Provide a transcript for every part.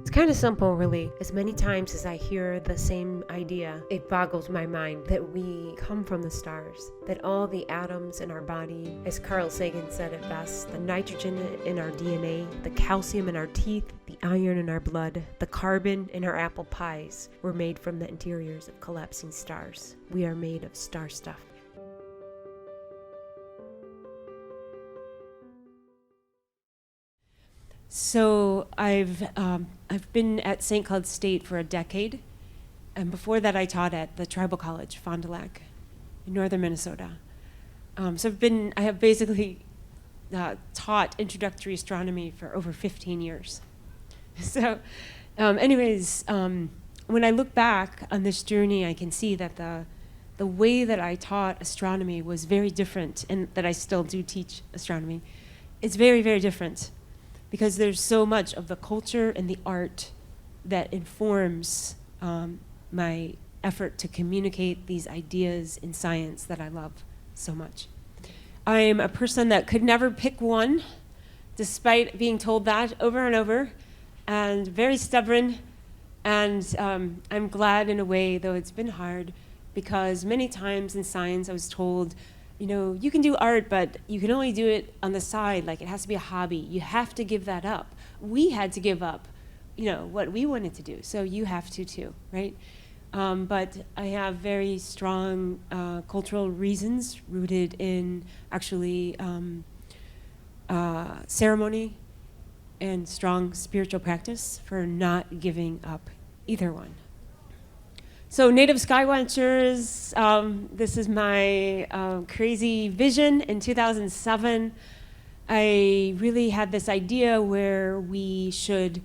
It's kind of simple, really. As many times as I hear the same idea, it boggles my mind that we come from the stars, that all the atoms in our body, as Carl Sagan said it best, the nitrogen in our DNA, the calcium in our teeth, the iron in our blood, the carbon in our apple pies, were made from the interiors of collapsing stars. We are made of star stuff. So I've been at St. Cloud State for a decade, and before that I taught at the Tribal College, Fond du Lac, in northern Minnesota. So I have basically taught introductory astronomy for over 15 years. So anyways, when I look back on this journey, I can see that the way that I taught astronomy was very different, and that I still do teach astronomy. It's very, very different, because there's so much of the culture and the art that informs my effort to communicate these ideas in science that I love so much. I'm a person that could never pick one, despite being told that over and over, and very stubborn. And I'm glad in a way, though it's been hard, because many times in science I was told, you know, you can do art, but you can only do it on the side, like it has to be a hobby. You have to give that up. We had to give up, you know, what we wanted to do, so you have to too, right? But I have very strong cultural reasons rooted in actually ceremony and strong spiritual practice for not giving up either one. So Native Skywatchers, this is my crazy vision. In 2007, I really had this idea where we should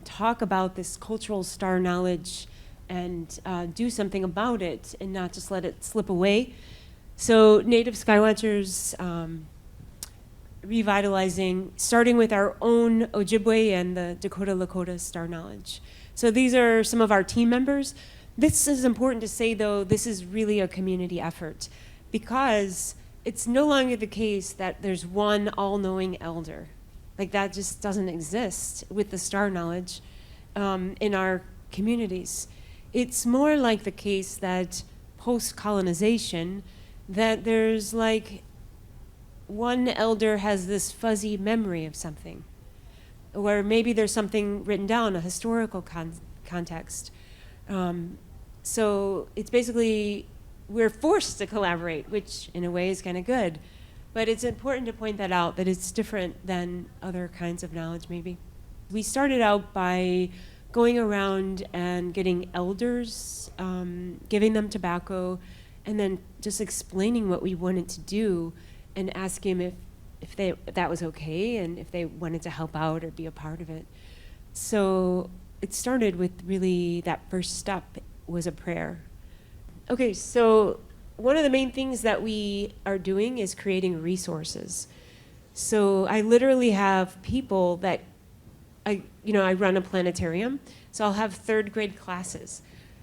talk about this cultural star knowledge and do something about it and not just let it slip away. So Native Skywatchers, revitalizing, starting with our own Ojibwe and the Dakota Lakota star knowledge. So these are some of our team members. This is important to say, though, this is really a community effort, because it's no longer the case that there's one all-knowing elder. Like, that just doesn't exist with the star knowledge in our communities. It's more like the case that post-colonization, that there's like one elder has this fuzzy memory of something, where maybe there's something written down, a historical context. So it's basically, we're forced to collaborate, which in a way is kind of good. But it's important to point that out, that it's different than other kinds of knowledge, maybe. We started out by going around and getting elders, giving them tobacco, and then just explaining what we wanted to do and asking them if that was okay and if they wanted to help out or be a part of it. So it started with really that first step was a prayer. Okay, so one of the main things that we are doing is creating resources. So I literally have people that I run a planetarium, so I'll have third grade classes.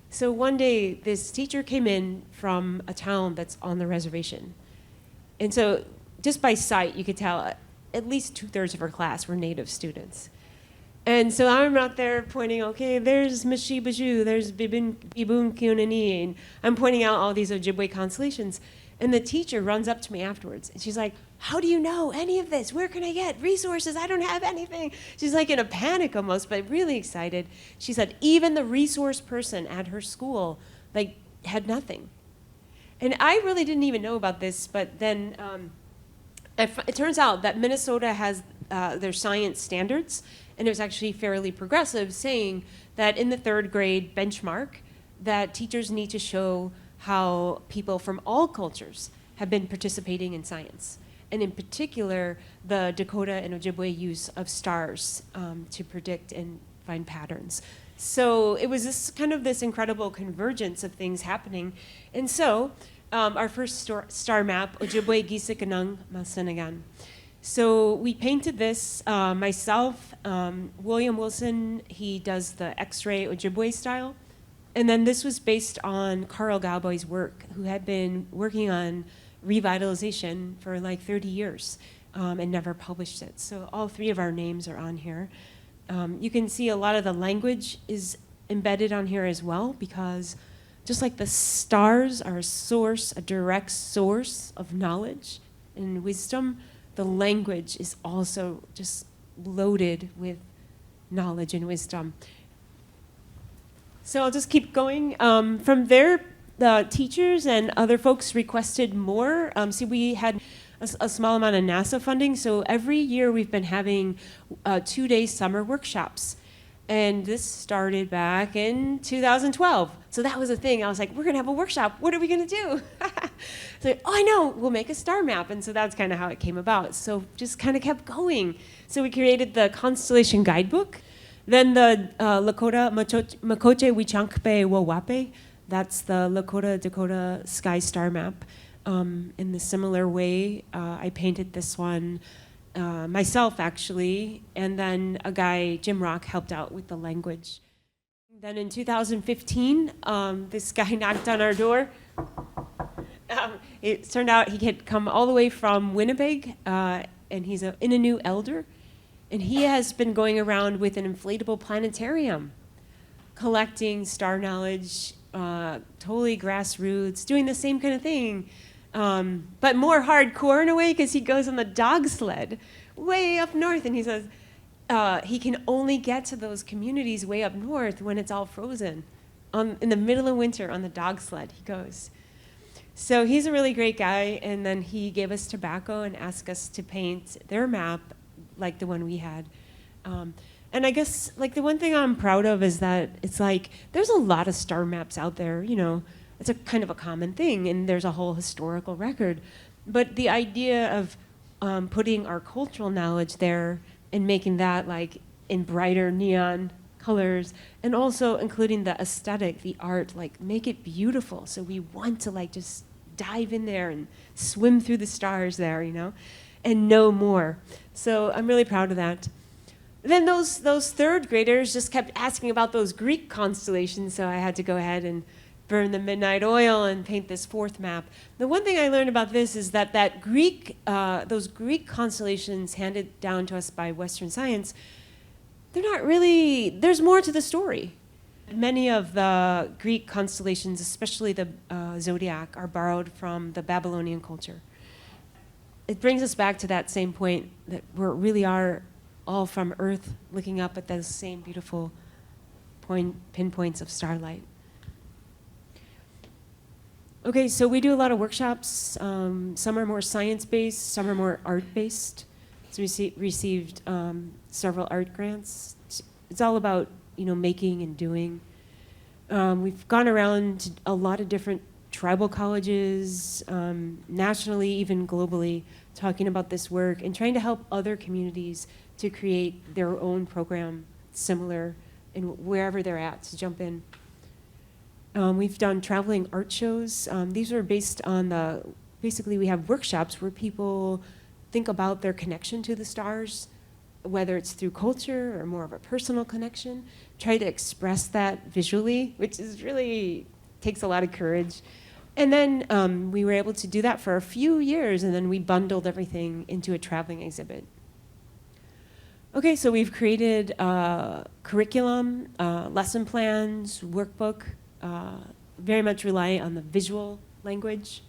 So one day this teacher came in from a town that's on the reservation. And so just by sight, you could tell at least 2/3 of her class were Native students. And so I'm out there pointing, okay, there's Mashibaju, there's Bibun Kunani, and I'm pointing out all these Ojibwe constellations. And the teacher runs up to me afterwards, and she's like, how do you know any of this? Where can I get resources? I don't have anything. She's like in a panic almost, but really excited. She said even the resource person at her school like had nothing. And I really didn't even know about this, but then it turns out that Minnesota has their science standards, and it was actually fairly progressive, saying that in the third grade benchmark, that teachers need to show how people from all cultures have been participating in science. And in particular, the Dakota and Ojibwe use of stars to predict and find patterns. So it was this incredible convergence of things happening. And so our first star map, Ojibwe Gisikanang Masinagan. So we painted this, myself, William Wilson, he does the X-ray Ojibwe style. And then this was based on Carl Galboy's work, who had been working on revitalization for like 30 years and never published it. So all three of our names are on here. You can see a lot of the language is embedded on here as well, because just like the stars are a source, a direct source of knowledge and wisdom, the language is also just loaded with knowledge and wisdom. So I'll just keep going. From there, the teachers and other folks requested more. See, we had a small amount of NASA funding, so every year we've been having 2-day summer workshops. And this started back in 2012. So that was a thing. I was like, we're going to have a workshop. What are we going to do? So, oh, I know. We'll make a star map. And so that's kind of how it came about. So just kind of kept going. So we created the Constellation Guidebook. Then the Lakota Makoche Wichankpe Wawape. That's the Lakota Dakota Sky Star Map. In the similar way, I painted this one myself, actually, and then a guy, Jim Rock, helped out with the language. Then in 2015, this guy knocked on our door. It turned out he had come all the way from Winnipeg, and he's an Innu elder, and he has been going around with an inflatable planetarium, collecting star knowledge, totally grassroots, doing the same kind of thing. But more hardcore in a way, because he goes on the dog sled way up north, and he says he can only get to those communities way up north when it's all frozen. In the middle of winter on the dog sled, he goes. So he's a really great guy, and then he gave us tobacco and asked us to paint their map like the one we had. And I guess like the one thing I'm proud of is that it's like there's a lot of star maps out there, you know. It's a kind of a common thing, and there's a whole historical record. But the idea of putting our cultural knowledge there and making that like in brighter neon colors, and also including the aesthetic, the art, like make it beautiful. So we want to like just dive in there and swim through the stars there, you know, and know more. So I'm really proud of that. Then those third graders just kept asking about those Greek constellations, so I had to go ahead and burn the midnight oil and paint this fourth map. The one thing I learned about this is that those Greek constellations handed down to us by Western science, they're not really, there's more to the story. Many of the Greek constellations, especially the zodiac, are borrowed from the Babylonian culture. It brings us back to that same point that we really are all from Earth looking up at those same beautiful pinpoints of starlight. Okay, so we do a lot of workshops. Some are more science-based, some are more art-based. So we received several art grants. It's all about, you know, making and doing. We've gone around to a lot of different tribal colleges, nationally, even globally, talking about this work and trying to help other communities to create their own program similar in wherever they're at, to jump in. We've done traveling art shows. These are based on basically we have workshops where people think about their connection to the stars, whether it's through culture or more of a personal connection, try to express that visually, which is really takes a lot of courage. And then we were able to do that for a few years, and then we bundled everything into a traveling exhibit. Okay, so we've created curriculum, lesson plans, workbook, very much rely on the visual language.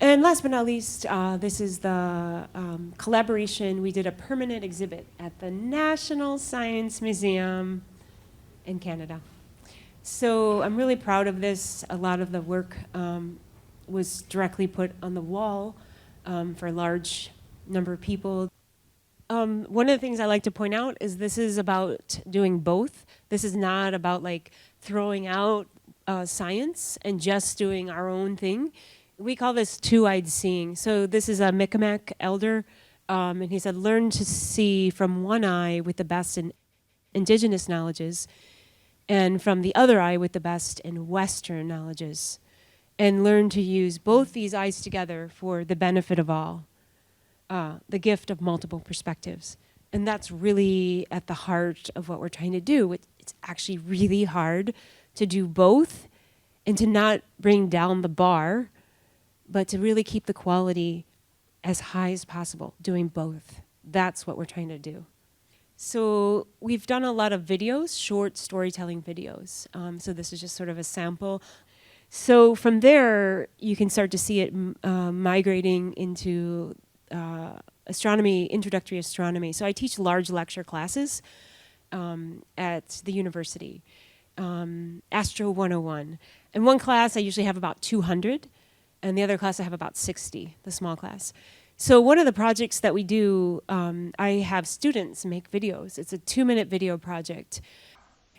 And last but not least, this is the collaboration. We did a permanent exhibit at the National Science Museum in Canada. So I'm really proud of this. A lot of the work was directly put on the wall for a large number of people. One of the things I like to point out is this is about doing both. This is not about like throwing out science and just doing our own thing. We call this two-eyed seeing. So this is a Mi'kmaq elder, and he said, learn to see from one eye with the best in indigenous knowledges, and from the other eye with the best in Western knowledges, and learn to use both these eyes together for the benefit of all, the gift of multiple perspectives. And that's really at the heart of what we're trying to do. It's actually really hard to do both and to not bring down the bar, but to really keep the quality as high as possible, doing both. That's what we're trying to do. So we've done a lot of videos, short storytelling videos. So this is just sort of a sample. So from there, you can start to see it migrating into astronomy, introductory astronomy. So I teach large lecture classes at the university, Astro 101. In one class, I usually have about 200, and the other class I have about 60, the small class. So one of the projects that we do, I have students make videos. It's a 2-minute video project.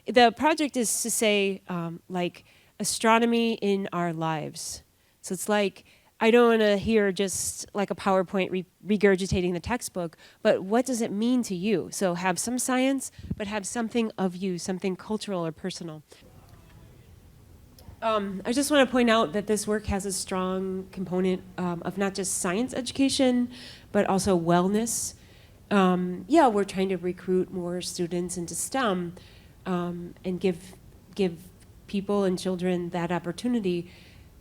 The project is to say, like, astronomy in our lives. So it's like, I don't want to hear just like a PowerPoint regurgitating the textbook, but what does it mean to you? So have some science, but have something of you, something cultural or personal. I just want to point out that this work has a strong component of not just science education, but also wellness. Yeah, we're trying to recruit more students into STEM and give people and children that opportunity.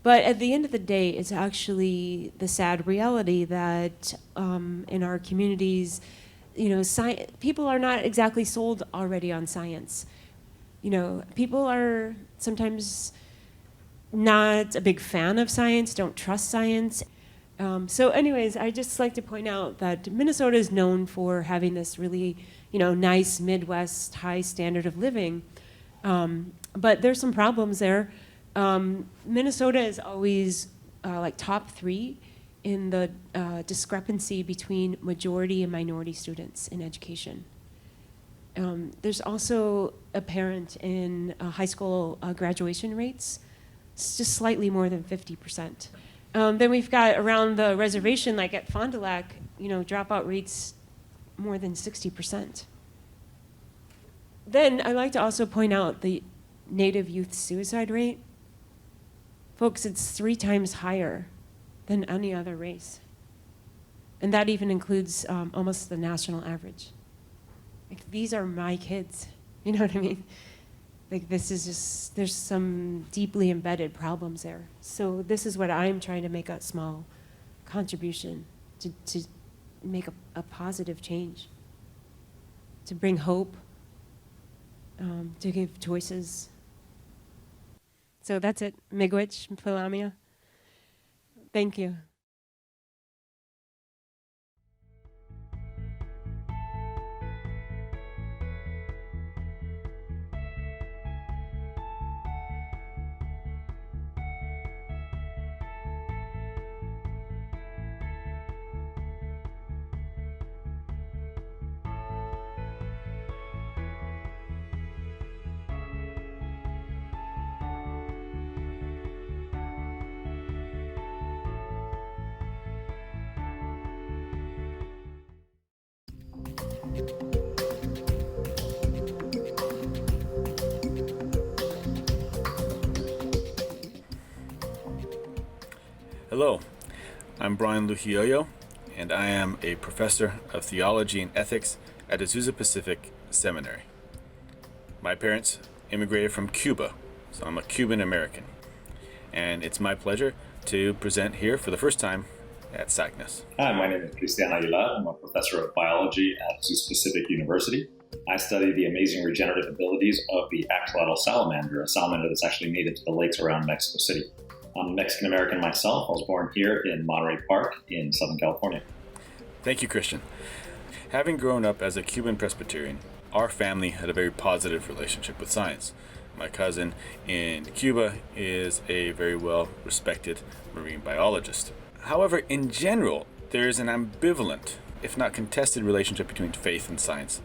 But at the end of the day, it's actually the sad reality that in our communities, people are not exactly sold already on science. People are sometimes not a big fan of science, don't trust science. So anyways, I just like to point out that Minnesota is known for having this really, nice Midwest high standard of living. But there's some problems there. Minnesota is always like top 3 in the discrepancy between majority and minority students in education. There's also apparent in high school graduation rates. It's just slightly more than 50%. Then we've got around the reservation, like at Fond du Lac, dropout rates more than 60%. Then I like to also point out the Native youth suicide rate. Folks, it's 3 times higher than any other race. And that even includes almost the national average. Like, these are my kids, you know what I mean? Like, this is just, there's some deeply embedded problems there. So this is what I'm trying to make a small contribution to make a positive change, to bring hope, to give choices. So that's it. Miigwech, Philamia. Thank you. Hello, I'm Brian Luhioyo, and I am a professor of theology and ethics at Azusa Pacific Seminary. My parents immigrated from Cuba, so I'm a Cuban American, and it's my pleasure to present here for the first time at SACNAS. Hi, my name is Cristian Aguilar. I'm a professor of biology at Azusa Pacific University. I study the amazing regenerative abilities of the axolotl salamander, a salamander that's actually native to the lakes around Mexico City. I'm Mexican American myself. I was born here in Monterey Park in Southern California. Thank you, Christian. Having grown up as a Cuban Presbyterian, our family had a very positive relationship with science. My cousin in Cuba is a very well-respected marine biologist. However, in general, there is an ambivalent, if not contested, relationship between faith and science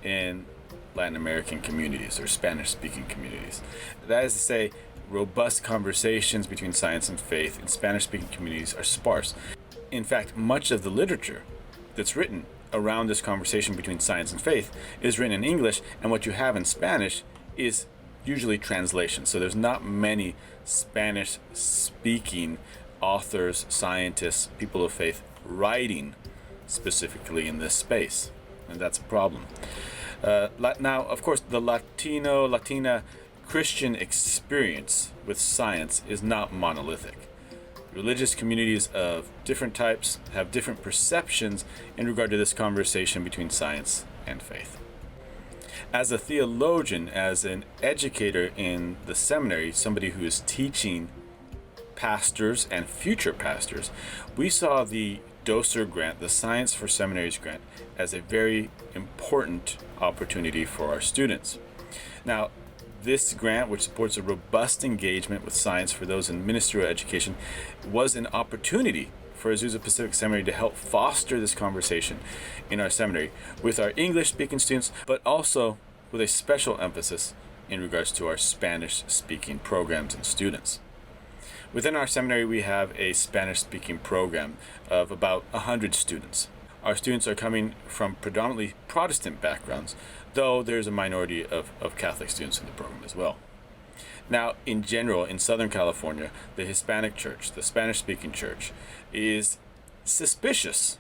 in Latin American communities or Spanish-speaking communities. That is to say, robust conversations between science and faith in Spanish-speaking communities are sparse. In fact, much of the literature that's written around this conversation between science and faith is written in English, and what you have in Spanish is usually translation. So there's not many Spanish-speaking authors, scientists, people of faith writing specifically in this space, and that's a problem. Now, of course, the Latina Christian experience with science is not monolithic. Religious communities of different types have different perceptions in regard to this conversation between science and faith. As a theologian, as an educator in the seminary, somebody who is teaching pastors and future pastors, we saw the DOSER grant, the Science for Seminaries grant, as a very important opportunity for our students. Now, this grant, which supports a robust engagement with science for those in ministerial education, was an opportunity for Azusa Pacific Seminary to help foster this conversation in our seminary with our English-speaking students, but also with a special emphasis in regards to our Spanish-speaking programs and students. Within our seminary, we have a Spanish-speaking program of about 100 students. Our students are coming from predominantly Protestant backgrounds, though there's a minority of Catholic students in the program as well. Now, in general, in Southern California, the Hispanic church, the Spanish-speaking church, is suspicious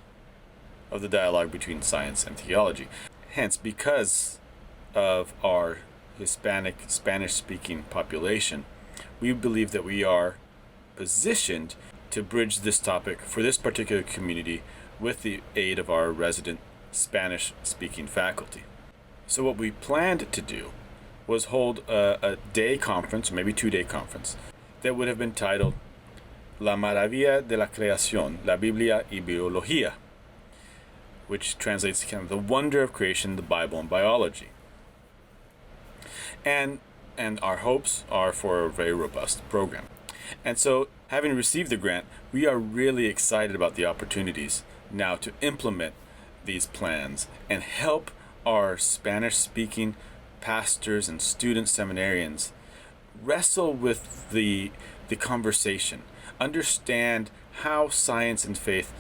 of the dialogue between science and theology. Hence, because of our Hispanic, Spanish-speaking population, we believe that we are positioned to bridge this topic for this particular community with the aid of our resident Spanish-speaking faculty. So what we planned to do was hold a day conference, maybe 2-day conference, that would have been titled La Maravilla de la Creación, la Biblia y Biología, which translates to kind of the wonder of creation, the Bible, and biology. And our hopes are for a very robust program. And so, having received the grant, we are really excited about the opportunities now to implement these plans and help our Spanish-speaking pastors and student seminarians wrestle with the conversation, understand how science and faith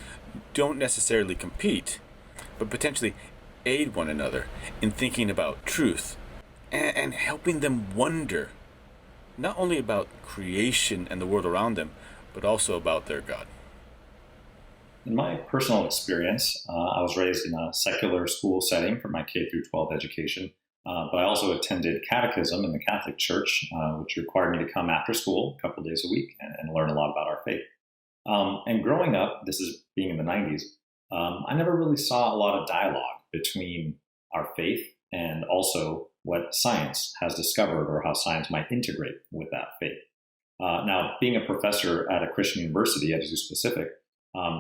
don't necessarily compete, but potentially aid one another in thinking about truth and helping them wonder not only about creation and the world around them, but also about their God. In my personal experience, I was raised in a secular school setting for my K through 12 education, but I also attended catechism in the Catholic Church, which required me to come after school a couple of days a week and learn a lot about our faith. And growing up, this is being in the 90s, I never really saw a lot of dialogue between our faith and also what science has discovered or how science might integrate with that faith. Now, being a professor at a Christian university at Azusa Pacific,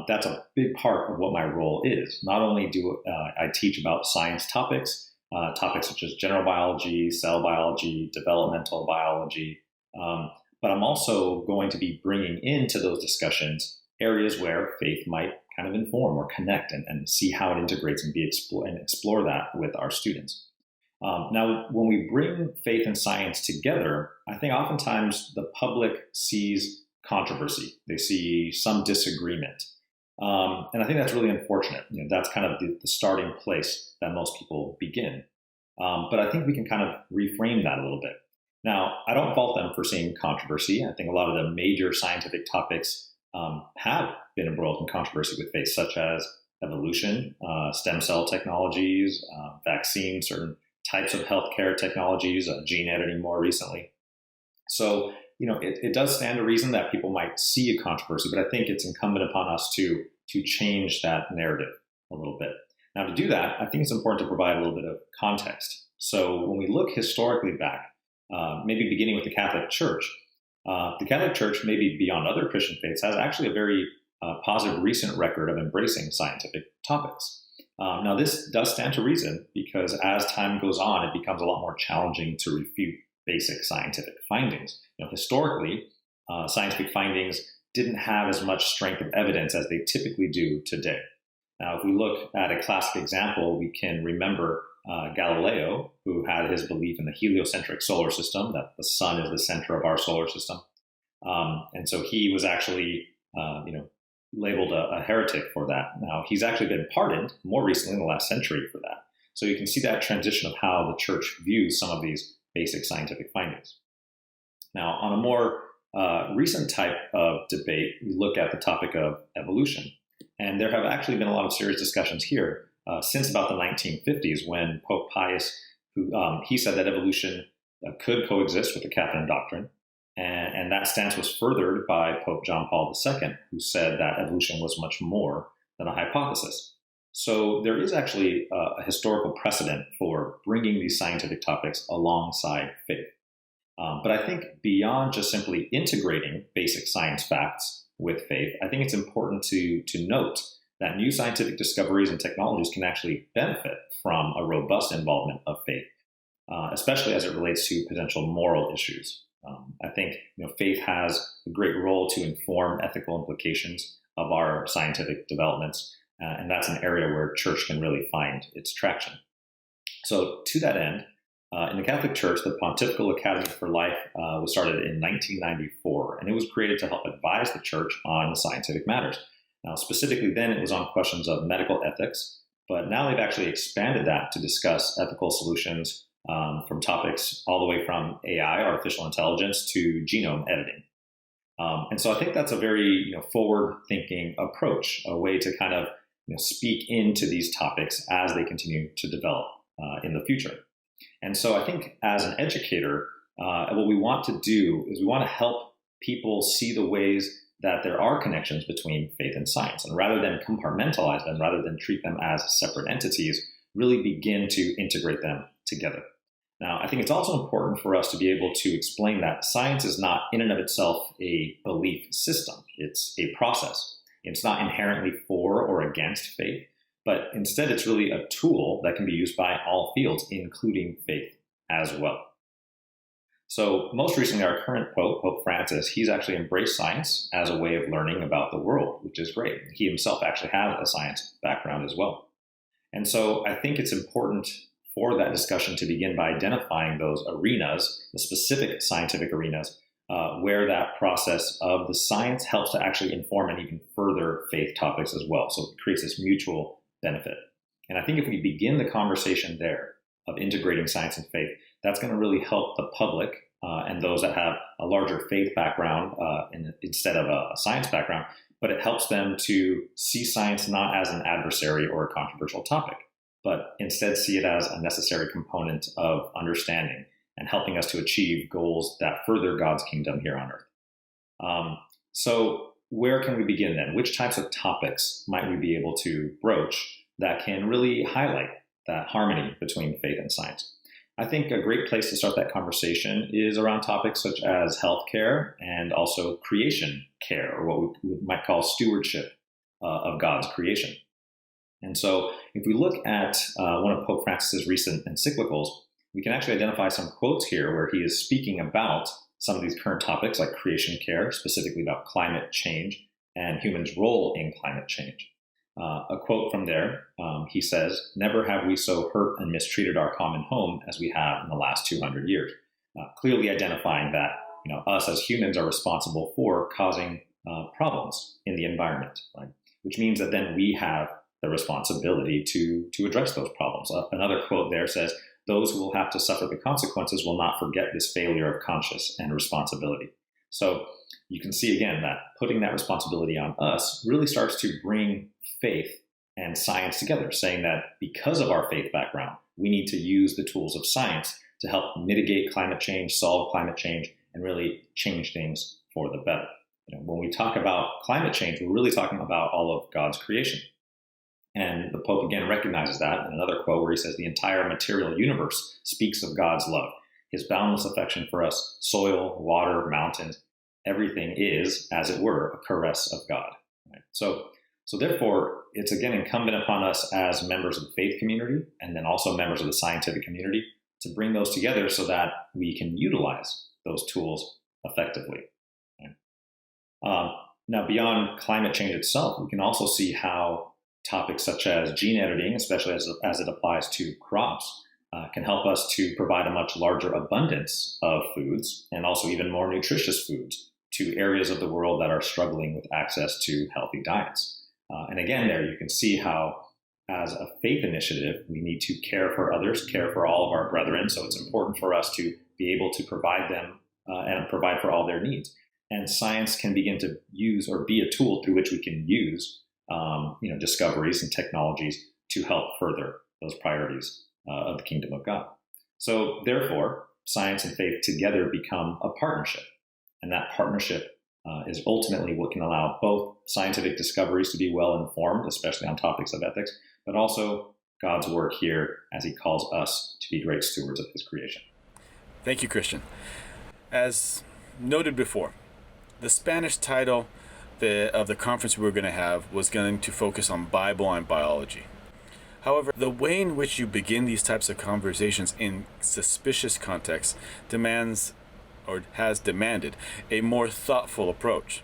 that's a big part of what my role is. Not only do I teach about science topics, topics such as general biology, cell biology, developmental biology, but I'm also going to be bringing into those discussions areas where faith might kind of inform or connect and see how it integrates and explore that with our students. Now, when we bring faith and science together, I think oftentimes the public sees controversy. They see some disagreement. And I think that's really unfortunate. That's kind of the starting place that most people begin. But I think we can kind of reframe that a little bit. Now, I don't fault them for seeing controversy. I think a lot of the major scientific topics have been embroiled in controversy with faith, such as evolution, stem cell technologies, vaccines, certain types of healthcare technologies, gene editing more recently. So, it does stand to reason that people might see a controversy, but I think it's incumbent upon us to change that narrative a little bit. Now, to do that, I think it's important to provide a little bit of context. So when we look historically back, maybe beginning with the Catholic Church, maybe beyond other Christian faiths, has actually a very positive recent record of embracing scientific topics. Now, this does stand to reason because as time goes on, it becomes a lot more challenging to refute basic scientific findings. Historically, scientific findings didn't have as much strength of evidence as they typically do today. Now, if we look at a classic example, we can remember Galileo, who had his belief in the heliocentric solar system, that the sun is the center of our solar system. And so he was actually, labeled a heretic for that. Now, he's actually been pardoned more recently in the last century for that. So you can see that transition of how the church views some of these basic scientific findings. Now, on a more recent type of debate, we look at the topic of evolution. And there have actually been a lot of serious discussions here since about the 1950s when Pope Pius, he said that evolution could coexist with the Catholic doctrine. And that stance was furthered by Pope John Paul II, who said that evolution was much more than a hypothesis. So there is actually a historical precedent for bringing these scientific topics alongside faith. But I think beyond just simply integrating basic science facts with faith, I think it's important to note that new scientific discoveries and technologies can actually benefit from a robust involvement of faith, especially as it relates to potential moral issues. I think faith has a great role to inform ethical implications of our scientific developments, and that's an area where church can really find its traction. So to that end, in the Catholic Church, the Pontifical Academy for Life was started in 1994, and it was created to help advise the church on scientific matters. Now, specifically then, it was on questions of medical ethics, but now they've actually expanded that to discuss ethical solutions from topics all the way from AI, artificial intelligence, to genome editing. And so I think that's a very forward-thinking approach, a way to kind of speak into these topics as they continue to develop in the future. And so I think as an educator, what we want to do is we want to help people see the ways that there are connections between faith and science. And rather than compartmentalize them, rather than treat them as separate entities, really begin to integrate them together. Now, I think it's also important for us to be able to explain that science is not in and of itself a belief system. It's a process. It's not inherently for or against faith, but instead it's really a tool that can be used by all fields, including faith as well. So most recently, our current Pope, Pope Francis, he's actually embraced science as a way of learning about the world, which is great. He himself actually has a science background as well. And so I think it's important for that discussion to begin by identifying those arenas, the specific scientific arenas, where that process of the science helps to actually inform and even further faith topics as well. So it creates this mutual benefit. And I think if we begin the conversation there of integrating science and faith, that's going to really help the public and those that have a larger faith background instead of a science background, but it helps them to see science not as an adversary or a controversial topic, but instead see it as a necessary component of understanding and helping us to achieve goals that further God's kingdom here on earth. So where can we begin then? Which types of topics might we be able to broach that can really highlight that harmony between faith and science? I think a great place to start that conversation is around topics such as healthcare and also creation care, or what we might call stewardship of God's creation. And so if we look at one of Pope Francis's recent encyclicals, we can actually identify some quotes here where he is speaking about some of these current topics like creation care, specifically about climate change and humans' role in climate change. A quote from there, he says, "Never have we so hurt and mistreated our common home as we have in the last 200 years. Clearly identifying that us as humans are responsible for causing problems in the environment, right? Which means that then we have the responsibility to address those problems. Another quote there says, "Those who will have to suffer the consequences will not forget this failure of conscience and responsibility." So you can see again that putting that responsibility on us really starts to bring faith and science together, saying that because of our faith background, we need to use the tools of science to help mitigate climate change, solve climate change, and really change things for the better. When we talk about climate change, we're really talking about all of God's creation. And the Pope again recognizes that in another quote where he says, "The entire material universe speaks of God's love, his boundless affection for us, soil, water, mountains, everything is, as it were, a caress of God." Right? So therefore, it's again incumbent upon us as members of the faith community and then also members of the scientific community to bring those together so that we can utilize those tools effectively. Right? Now, beyond climate change itself, we can also see how topics such as gene editing, especially as it applies to crops, can help us to provide a much larger abundance of foods and also even more nutritious foods to areas of the world that are struggling with access to healthy diets. And again, there you can see how, as a faith initiative, we need to care for others, care for all of our brethren. So it's important for us to be able to provide them and provide for all their needs. And science can begin to use or be a tool through which we can use discoveries and technologies to help further those priorities of the kingdom of God. So therefore, science and faith together become a partnership. And that partnership is ultimately what can allow both scientific discoveries to be well informed, especially on topics of ethics, but also God's work here as he calls us to be great stewards of his creation. Thank you, Christian. As noted before, the Spanish title of the conference we were going to have was going to focus on Bible and biology. However, the way in which you begin these types of conversations in suspicious contexts demands, or has demanded, a more thoughtful approach.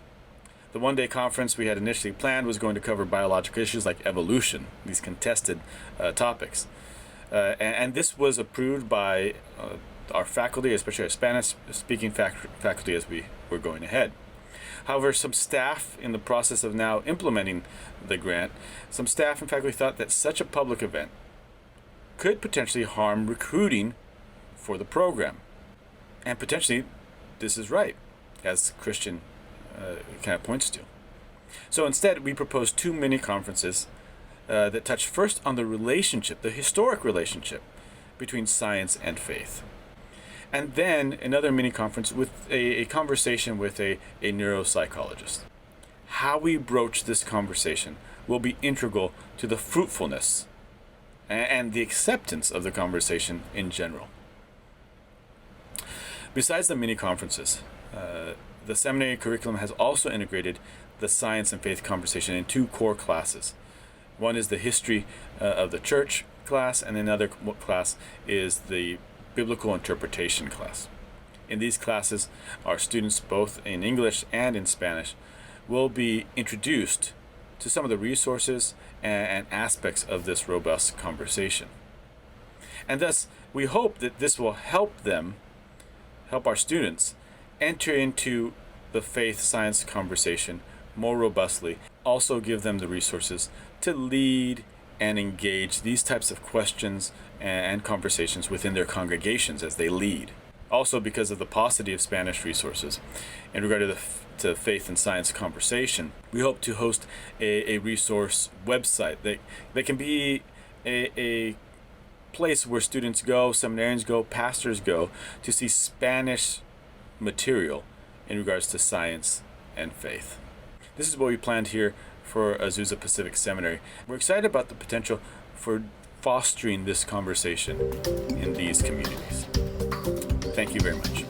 The one-day conference we had initially planned was going to cover biological issues like evolution, these contested topics. And this was approved by our faculty, especially our Spanish-speaking faculty, as we were going ahead. However, some staff in the process of now implementing the grant, some staff and faculty thought that such a public event could potentially harm recruiting for the program. And potentially, this is right, as Christian kind of points to. So instead, we proposed 2 mini conferences that touch first on the relationship, the historic relationship between science and faith. And then another mini conference with a conversation with a neuropsychologist. How we broach this conversation will be integral to the fruitfulness and the acceptance of the conversation in general. Besides the mini conferences, the seminary curriculum has also integrated the science and faith conversation in 2 core classes. One is the history of the church class, and another class is the biblical interpretation class. In these classes, our students, both in English and in Spanish, will be introduced to some of the resources and aspects of this robust conversation. And thus, we hope that this will help our students enter into the faith-science conversation more robustly, also give them the resources to lead and engage these types of questions and conversations within their congregations as they lead. Also, because of the paucity of Spanish resources in regard to faith and science conversation, we hope to host a resource website that can be a place where students go, seminarians go, pastors go to see Spanish material in regards to science and faith. This is what we planned here for Azusa Pacific Seminary. We're excited about the potential for fostering this conversation in these communities. Thank you very much.